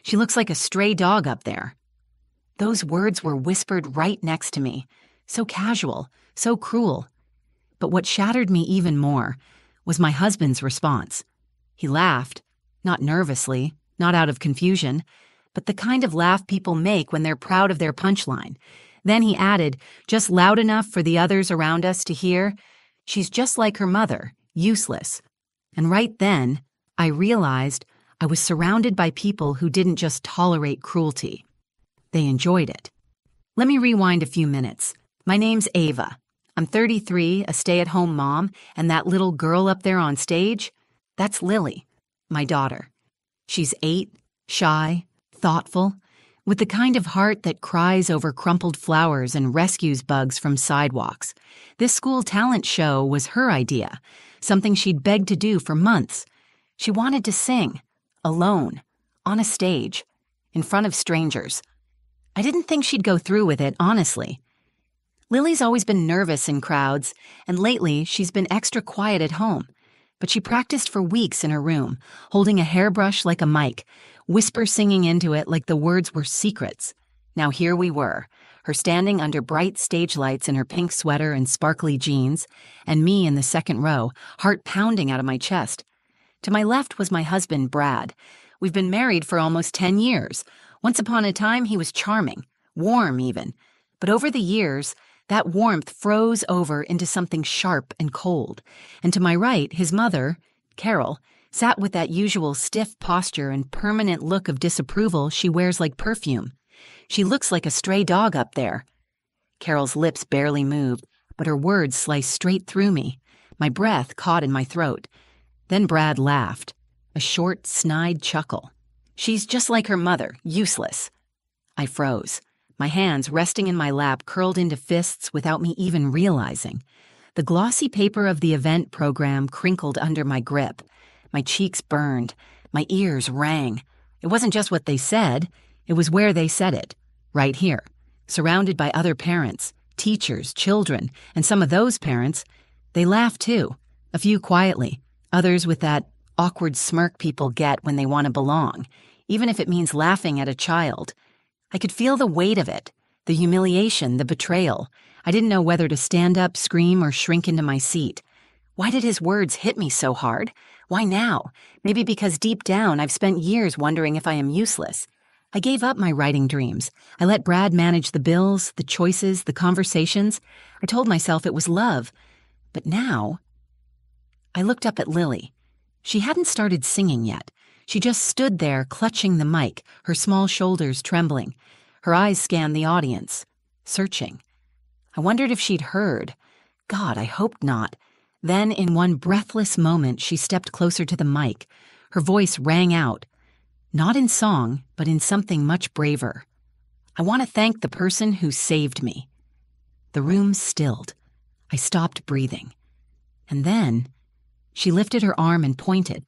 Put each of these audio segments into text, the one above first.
She looks like a stray dog up there." Those words were whispered right next to me, so casual, so cruel. But what shattered me even more was my husband's response. He laughed, not nervously, not out of confusion, but the kind of laugh people make when they're proud of their punchline. Then he added, just loud enough for the others around us to hear, "She's just like her mother, useless." And right then, I realized I was surrounded by people who didn't just tolerate cruelty. They enjoyed it. Let me rewind a few minutes. My name's Ava. I'm 33, a stay-at-home mom, and that little girl up there on stage, that's Lily, my daughter. She's 8, shy, thoughtful, with the kind of heart that cries over crumpled flowers and rescues bugs from sidewalks. This school talent show was her idea, something she'd begged to do for months. She wanted to sing, alone, on a stage, in front of strangers. I didn't think she'd go through with it, honestly. Lily's always been nervous in crowds, and lately she's been extra quiet at home. But she practiced for weeks in her room, holding a hairbrush like a mic, whisper singing into it like the words were secrets. Now here we were, her standing under bright stage lights in her pink sweater and sparkly jeans, and me in the second row, heart pounding out of my chest. To my left was my husband, Brad. We've been married for almost 10 years. Once upon a time, he was charming, warm even. But over the years, that warmth froze over into something sharp and cold. And to my right, his mother, Carol, sat with that usual stiff posture and permanent look of disapproval she wears like perfume. "She looks like a stray dog up there." Carol's lips barely moved, but her words sliced straight through me. My breath caught in my throat. Then Brad laughed, a short, snide chuckle. "She's just like her mother, useless." I froze, my hands resting in my lap curled into fists without me even realizing. The glossy paper of the event program crinkled under my grip. My cheeks burned, my ears rang. It wasn't just what they said, it was where they said it, right here, surrounded by other parents, teachers, children, and some of those parents, they laughed too, a few quietly, others with that awkward smirk people get when they want to belong, even if it means laughing at a child. I could feel the weight of it, the humiliation, the betrayal. I didn't know whether to stand up, scream, or shrink into my seat. Why did his words hit me so hard? Why now? Maybe because deep down I've spent years wondering if I am useless. I gave up my writing dreams. I let Brad manage the bills, the choices, the conversations. I told myself it was love. But now, I looked up at Lily. She hadn't started singing yet. She just stood there clutching the mic, her small shoulders trembling. Her eyes scanned the audience, searching. I wondered if she'd heard. God, I hoped not. Then, in one breathless moment, she stepped closer to the mic. Her voice rang out, not in song, but in something much braver. "I want to thank the person who saved me." The room stilled. I stopped breathing. And then, she lifted her arm and pointed,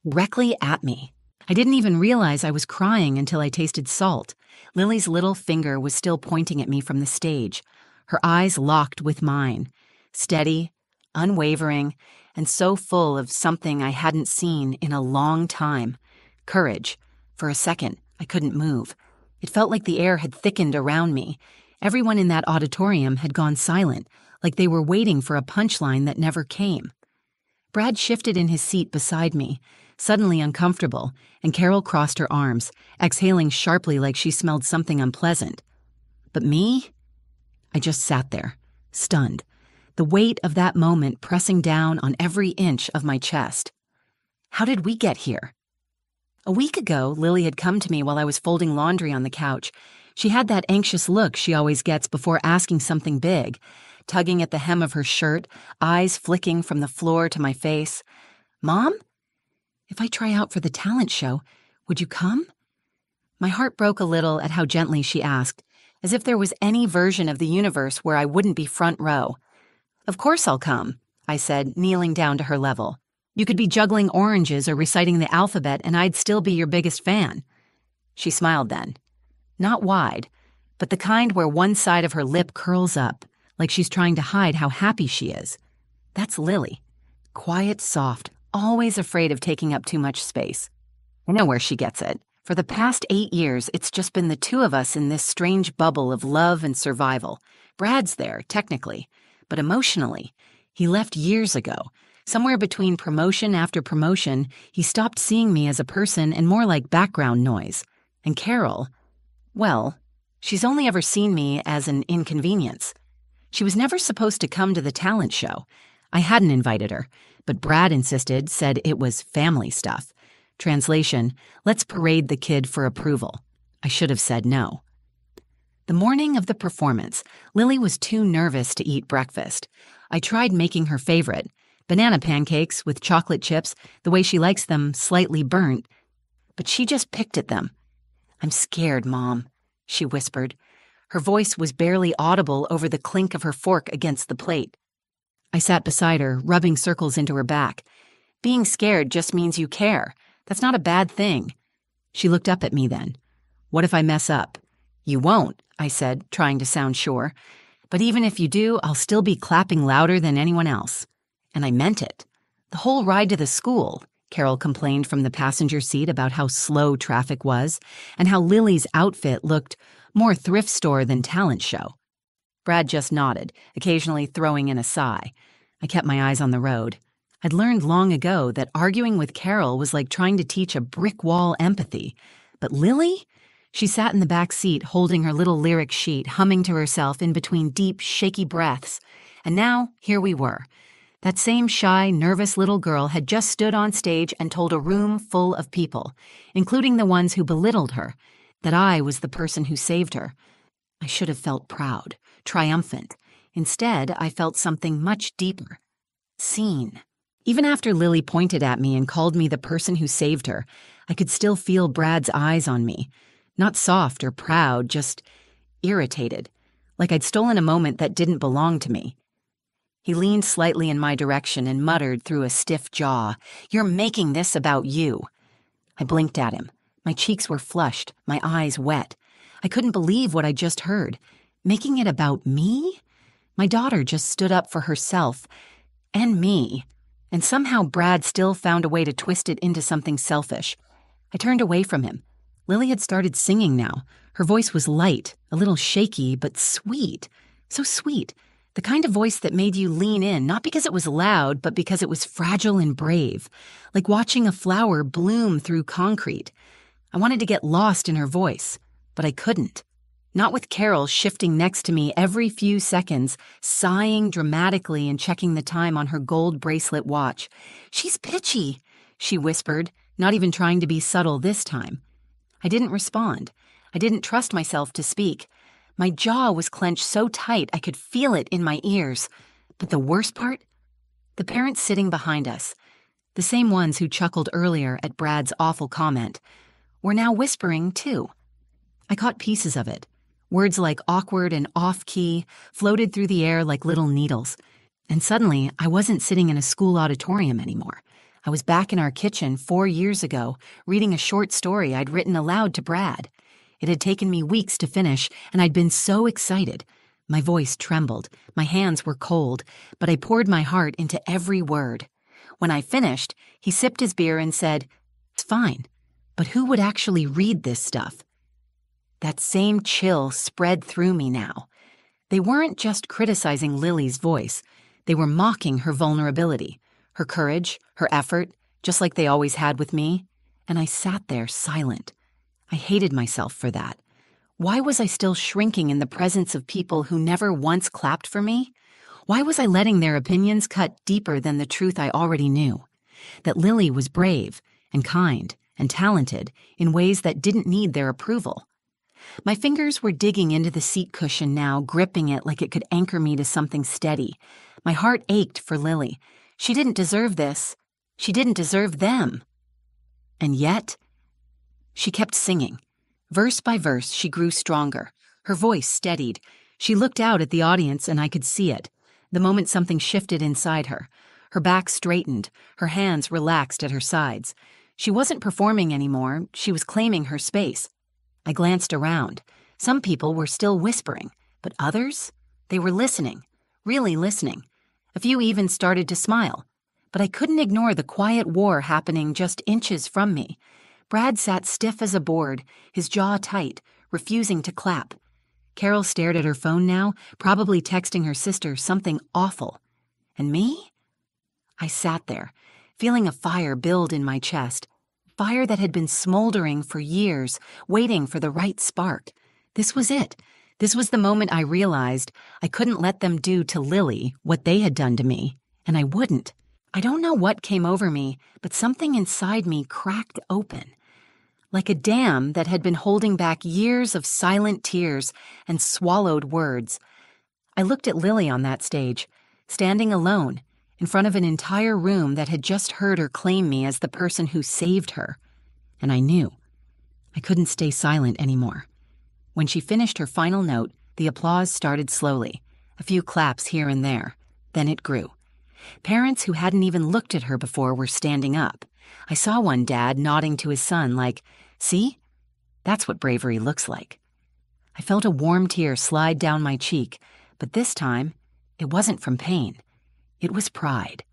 directly at me. I didn't even realize I was crying until I tasted salt. Lily's little finger was still pointing at me from the stage, her eyes locked with mine, steady, unwavering, and so full of something I hadn't seen in a long time. Courage. For a second, I couldn't move. It felt like the air had thickened around me. Everyone in that auditorium had gone silent, like they were waiting for a punchline that never came. Brad shifted in his seat beside me, suddenly uncomfortable, and Carol crossed her arms, exhaling sharply like she smelled something unpleasant. But me? I just sat there, stunned, the weight of that moment pressing down on every inch of my chest. How did we get here? A week ago, Lily had come to me while I was folding laundry on the couch. She had that anxious look she always gets before asking something big, tugging at the hem of her shirt, eyes flicking from the floor to my face. "Mom? If I try out for the talent show, would you come?" My heart broke a little at how gently she asked, as if there was any version of the universe where I wouldn't be front row. "Of course I'll come," I said, kneeling down to her level. "You could be juggling oranges or reciting the alphabet and I'd still be your biggest fan." She smiled then. Not wide, but the kind where one side of her lip curls up, like she's trying to hide how happy she is. That's Lily. Quiet, soft, always afraid of taking up too much space. I know where she gets it. For the past 8 years, it's just been the two of us in this strange bubble of love and survival. Brad's there, technically, but emotionally, he left years ago. Somewhere between promotion after promotion, he stopped seeing me as a person and more like background noise. And Carol, well, she's only ever seen me as an inconvenience. She was never supposed to come to the talent show. I hadn't invited her, but Brad insisted, said it was family stuff. Translation, let's parade the kid for approval. I should have said no. The morning of the performance, Lily was too nervous to eat breakfast. I tried making her favorite, banana pancakes with chocolate chips, the way she likes them slightly burnt, but she just picked at them. "I'm scared, Mom," she whispered. Her voice was barely audible over the clink of her fork against the plate. I sat beside her, rubbing circles into her back. "Being scared just means you care. That's not a bad thing." She looked up at me then. "What if I mess up?" "You won't," I said, trying to sound sure. "But even if you do, I'll still be clapping louder than anyone else." And I meant it. The whole ride to the school, Carol complained from the passenger seat about how slow traffic was and how Lily's outfit looked more thrift store than talent show. Brad just nodded, occasionally throwing in a sigh. I kept my eyes on the road. I'd learned long ago that arguing with Carol was like trying to teach a brick wall empathy. But Lily? She sat in the back seat holding her little lyric sheet, humming to herself in between deep, shaky breaths. And now, here we were. That same shy, nervous little girl had just stood on stage and told a room full of people, including the ones who belittled her, that I was the person who saved her. I should have felt proud, triumphant. Instead, I felt something much deeper. Seen. Even after Lily pointed at me and called me the person who saved her, I could still feel Brad's eyes on me. Not soft or proud, just irritated, like I'd stolen a moment that didn't belong to me. He leaned slightly in my direction and muttered through a stiff jaw, "You're making this about you." I blinked at him. My cheeks were flushed, my eyes wet. I couldn't believe what I just heard. Making it about me? My daughter just stood up for herself and me. And somehow Brad still found a way to twist it into something selfish. I turned away from him. Lily had started singing now. Her voice was light, a little shaky, but sweet. So sweet. The kind of voice that made you lean in, not because it was loud, but because it was fragile and brave. Like watching a flower bloom through concrete. I wanted to get lost in her voice, but I couldn't. Not with Carol shifting next to me every few seconds, sighing dramatically and checking the time on her gold bracelet watch. "She's pitchy," she whispered, not even trying to be subtle this time. I didn't respond. I didn't trust myself to speak. My jaw was clenched so tight I could feel it in my ears. But the worst part? The parents sitting behind us, the same ones who chuckled earlier at Brad's awful comment, were now whispering too. I caught pieces of it. Words like awkward and off-key floated through the air like little needles. And suddenly, I wasn't sitting in a school auditorium anymore. I was back in our kitchen 4 years ago, reading a short story I'd written aloud to Brad. It had taken me weeks to finish, and I'd been so excited. My voice trembled, my hands were cold, but I poured my heart into every word. When I finished, he sipped his beer and said, "It's fine, but who would actually read this stuff?" That same chill spread through me now. They weren't just criticizing Lily's voice. They were mocking her vulnerability, her courage, her effort, just like they always had with me. And I sat there silent. I hated myself for that. Why was I still shrinking in the presence of people who never once clapped for me? Why was I letting their opinions cut deeper than the truth I already knew? That Lily was brave and kind and talented in ways that didn't need their approval. My fingers were digging into the seat cushion now, gripping it like it could anchor me to something steady. My heart ached for Lily. She didn't deserve this. She didn't deserve them. And yet, she kept singing. Verse by verse, she grew stronger. Her voice steadied. She looked out at the audience, and I could see it. The moment something shifted inside her. Her back straightened, her hands relaxed at her sides. She wasn't performing anymore. She was claiming her space. I glanced around. Some people were still whispering, but others? They were listening, really listening. A few even started to smile. But I couldn't ignore the quiet war happening just inches from me. Brad sat stiff as a board, his jaw tight, refusing to clap. Carol stared at her phone now, probably texting her sister something awful. And me? I sat there, feeling a fire build in my chest. Fire that had been smoldering for years, waiting for the right spark. This was it. This was the moment I realized I couldn't let them do to Lily what they had done to me, and I wouldn't. I don't know what came over me, but something inside me cracked open. Like a dam that had been holding back years of silent tears and swallowed words. I looked at Lily on that stage, standing alone, in front of an entire room that had just heard her claim me as the person who saved her. And I knew. I couldn't stay silent anymore. When she finished her final note, the applause started slowly, a few claps here and there. Then it grew. Parents who hadn't even looked at her before were standing up. I saw one dad nodding to his son like, "See? That's what bravery looks like." I felt a warm tear slide down my cheek, but this time, it wasn't from pain. It was pride.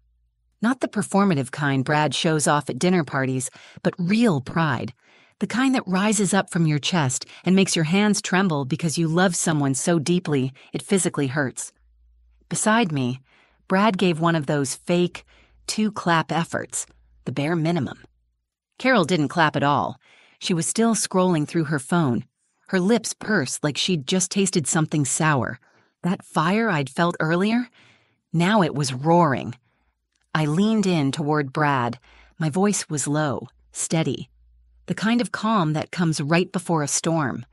Not the performative kind Brad shows off at dinner parties, but real pride. The kind that rises up from your chest and makes your hands tremble because you love someone so deeply it physically hurts. Beside me, Brad gave one of those fake, two-clap efforts, the bare minimum. Carol didn't clap at all. She was still scrolling through her phone. Her lips pursed like she'd just tasted something sour. That fire I'd felt earlier, now it was roaring. I leaned in toward Brad. My voice was low, steady. The kind of calm that comes right before a storm.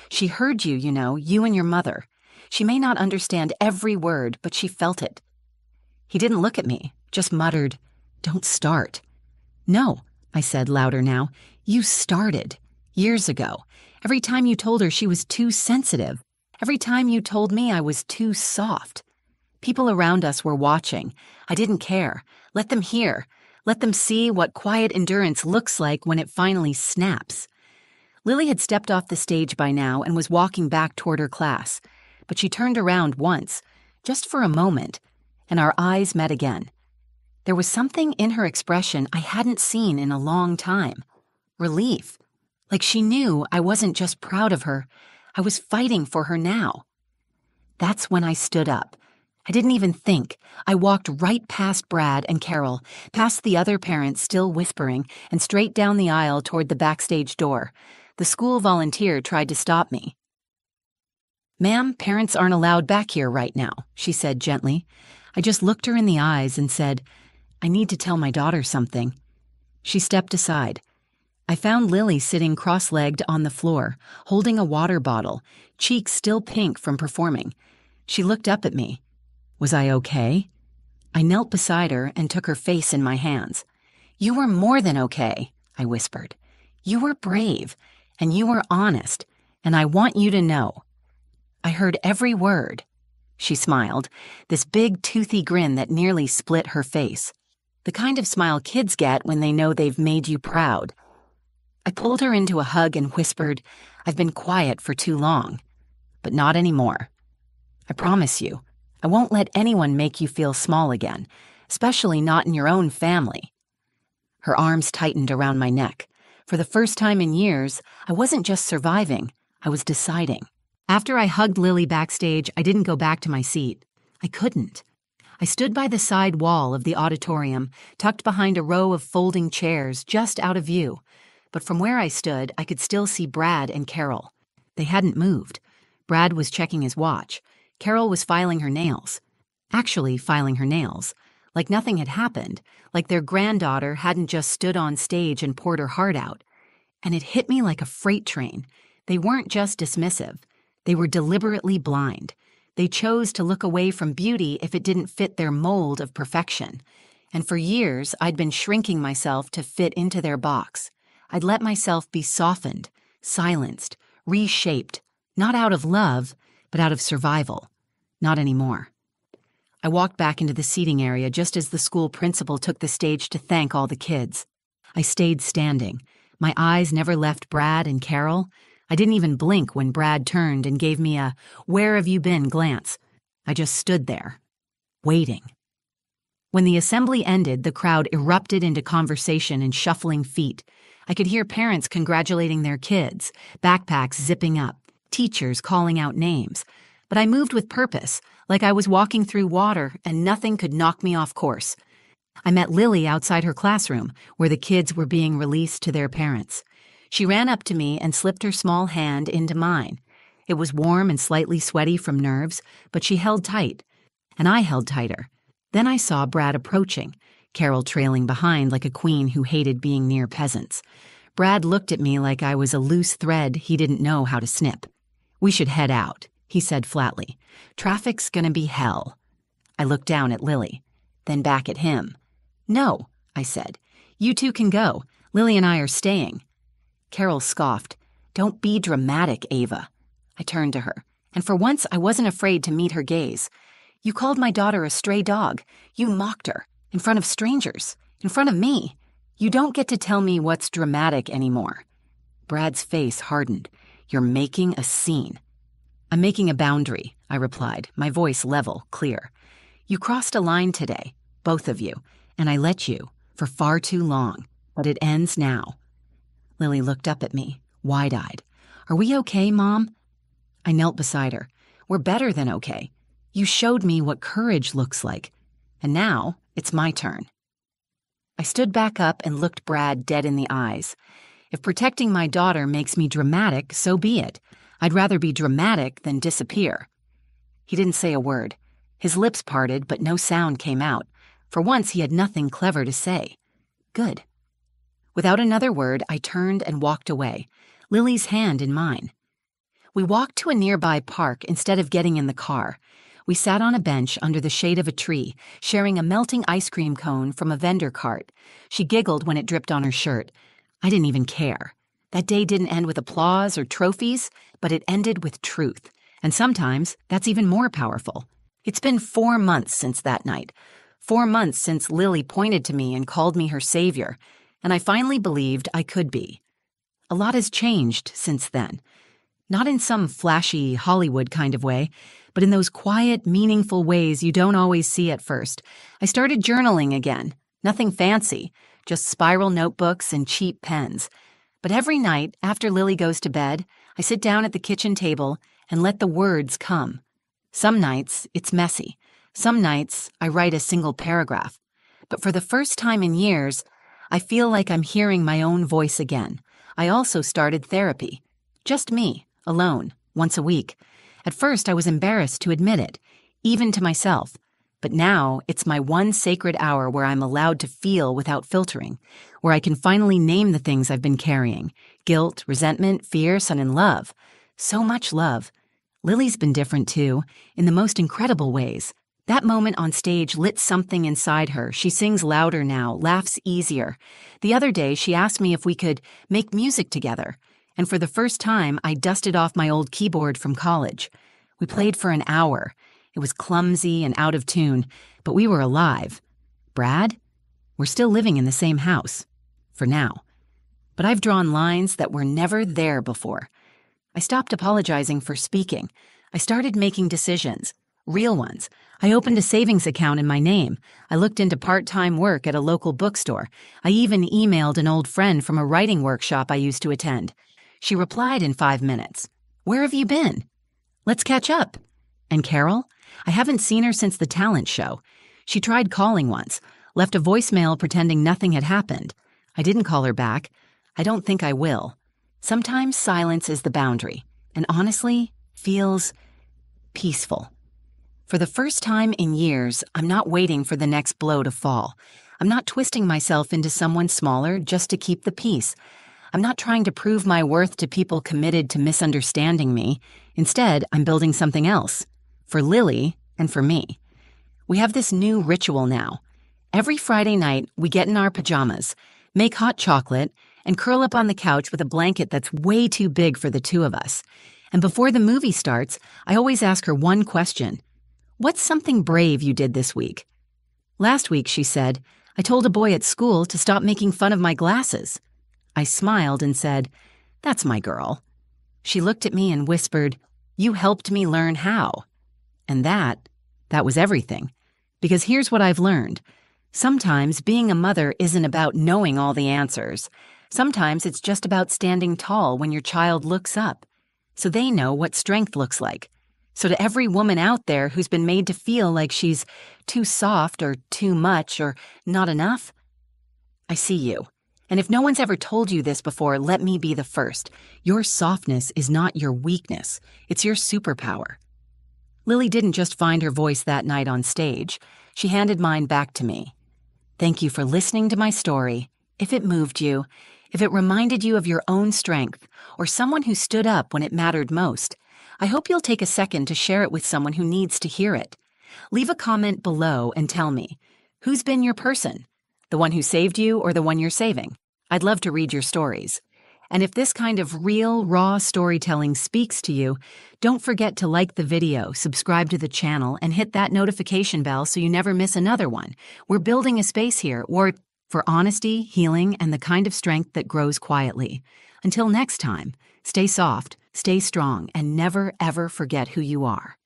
She heard you, you and your mother. She may not understand every word, but she felt it. He didn't look at me, just muttered, "Don't start." "No," I said louder now. "You started. Years ago. Every time you told her she was too sensitive. Every time you told me I was too soft. People around us were watching. I didn't care. Let them hear. Let them see what quiet endurance looks like when it finally snaps." Lily had stepped off the stage by now and was walking back toward her class, but she turned around once, just for a moment, and our eyes met again. There was something in her expression I hadn't seen in a long time. Relief. Like she knew I wasn't just proud of her, I was fighting for her now. That's when I stood up. I didn't even think. I walked right past Brad and Carol, past the other parents still whispering, and straight down the aisle toward the backstage door. The school volunteer tried to stop me. "Ma'am, parents aren't allowed back here right now," she said gently. I just looked her in the eyes and said, "I need to tell my daughter something." She stepped aside. I found Lily sitting cross-legged on the floor, holding a water bottle, cheeks still pink from performing. She looked up at me. Was I okay? I knelt beside her and took her face in my hands. "You were more than okay," I whispered. "You were brave, and you were honest, and I want you to know." I heard every word. She smiled, this big toothy grin that nearly split her face. The kind of smile kids get when they know they've made you proud. I pulled her into a hug and whispered, "I've been quiet for too long, but not anymore. I promise you, I won't let anyone make you feel small again, especially not in your own family." Her arms tightened around my neck. For the first time in years, I wasn't just surviving, I was deciding. After I hugged Lily backstage, I didn't go back to my seat. I couldn't. I stood by the side wall of the auditorium, tucked behind a row of folding chairs just out of view. But from where I stood, I could still see Brad and Carol. They hadn't moved. Brad was checking his watch. Carol was filing her nails. Actually filing her nails. Like nothing had happened. Like their granddaughter hadn't just stood on stage and poured her heart out. And it hit me like a freight train. They weren't just dismissive. They were deliberately blind. They chose to look away from beauty if it didn't fit their mold of perfection. And for years, I'd been shrinking myself to fit into their box. I'd let myself be softened, silenced, reshaped, not out of love, but out of survival. Not anymore. I walked back into the seating area just as the school principal took the stage to thank all the kids. I stayed standing. My eyes never left Brad and Carol. I didn't even blink when Brad turned and gave me a "where have you been" glance. I just stood there, waiting. When the assembly ended, the crowd erupted into conversation and shuffling feet. I could hear parents congratulating their kids, backpacks zipping up, teachers calling out names. But I moved with purpose, like I was walking through water and nothing could knock me off course. I met Lily outside her classroom, where the kids were being released to their parents. She ran up to me and slipped her small hand into mine. It was warm and slightly sweaty from nerves, but she held tight, and I held tighter. Then I saw Brad approaching, Carol trailing behind like a queen who hated being near peasants. Brad looked at me like I was a loose thread he didn't know how to snip. "We should head out," he said flatly. "Traffic's gonna be hell." I looked down at Lily, then back at him. "No," I said. "You two can go. Lily and I are staying." Carol scoffed. "Don't be dramatic, Ava." I turned to her, and for once I wasn't afraid to meet her gaze. "You called my daughter a stray dog. You mocked her. In front of strangers. In front of me. You don't get to tell me what's dramatic anymore." Brad's face hardened. "You're making a scene." "I'm making a boundary," I replied, my voice level, clear. "You crossed a line today, both of you, and I let you, for far too long, but it ends now." Lily looked up at me, wide-eyed. "Are we okay, Mom?" I knelt beside her. "We're better than okay. You showed me what courage looks like, and now it's my turn." I stood back up and looked Brad dead in the eyes. If protecting my daughter makes me dramatic, so be it. I'd rather be dramatic than disappear. He didn't say a word. His lips parted, but no sound came out. For once, he had nothing clever to say. Good. Without another word, I turned and walked away, Lily's hand in mine. We walked to a nearby park instead of getting in the car. We sat on a bench under the shade of a tree, sharing a melting ice cream cone from a vendor cart. She giggled when it dripped on her shirt. I didn't even care. That day didn't end with applause or trophies, but it ended with truth. And sometimes that's even more powerful. It's been 4 months since that night. 4 months since Lily pointed to me and called me her savior, and I finally believed I could be. A lot has changed since then. Not in some flashy Hollywood kind of way, but in those quiet, meaningful ways you don't always see at first. I started journaling again. Nothing fancy, just spiral notebooks and cheap pens. But every night, after Lily goes to bed, I sit down at the kitchen table and let the words come. Some nights, it's messy. Some nights, I write a single paragraph. But for the first time in years, I feel like I'm hearing my own voice again. I also started therapy. Just me, alone, once a week. At first, I was embarrassed to admit it, even to myself. But now, it's my one sacred hour where I'm allowed to feel without filtering, where I can finally name the things I've been carrying. Guilt, resentment, fear, and in love. So much love. Lily's been different too, in the most incredible ways. That moment on stage lit something inside her. She sings louder now, laughs easier. The other day, she asked me if we could make music together. And for the first time, I dusted off my old keyboard from college. We played for an hour. It was clumsy and out of tune, but we were alive. Brad? We're still living in the same house. For now. But I've drawn lines that were never there before. I stopped apologizing for speaking. I started making decisions. Real ones. I opened a savings account in my name. I looked into part-time work at a local bookstore. I even emailed an old friend from a writing workshop I used to attend. She replied in 5 minutes. "Where have you been?" "Let's catch up." And Carol? I haven't seen her since the talent show. She tried calling once, left a voicemail pretending nothing had happened. I didn't call her back. I don't think I will. Sometimes silence is the boundary, and honestly, feels peaceful. For the first time in years, I'm not waiting for the next blow to fall. I'm not twisting myself into someone smaller just to keep the peace. I'm not trying to prove my worth to people committed to misunderstanding me. Instead, I'm building something else. For Lily and for me. We have this new ritual now. Every Friday night, we get in our pajamas, make hot chocolate, and curl up on the couch with a blanket that's way too big for the two of us. And before the movie starts, I always ask her one question. "What's something brave you did this week?" Last week, she said, "I told a boy at school to stop making fun of my glasses." I smiled and said, "That's my girl." She looked at me and whispered, "You helped me learn how." And that was everything. Because here's what I've learned. Sometimes being a mother isn't about knowing all the answers. Sometimes it's just about standing tall when your child looks up, so they know what strength looks like. So to every woman out there who's been made to feel like she's too soft or too much or not enough, I see you. And if no one's ever told you this before, let me be the first. Your softness is not your weakness. It's your superpower. Lily didn't just find her voice that night on stage. She handed mine back to me. Thank you for listening to my story. If it moved you, if it reminded you of your own strength, or someone who stood up when it mattered most, I hope you'll take a second to share it with someone who needs to hear it. Leave a comment below and tell me, who's been your person? The one who saved you or the one you're saving? I'd love to read your stories. And if this kind of real, raw storytelling speaks to you, don't forget to like the video, subscribe to the channel, and hit that notification bell so you never miss another one. We're building a space here for honesty, healing, and the kind of strength that grows quietly. Until next time, stay soft, stay strong, and never, ever forget who you are.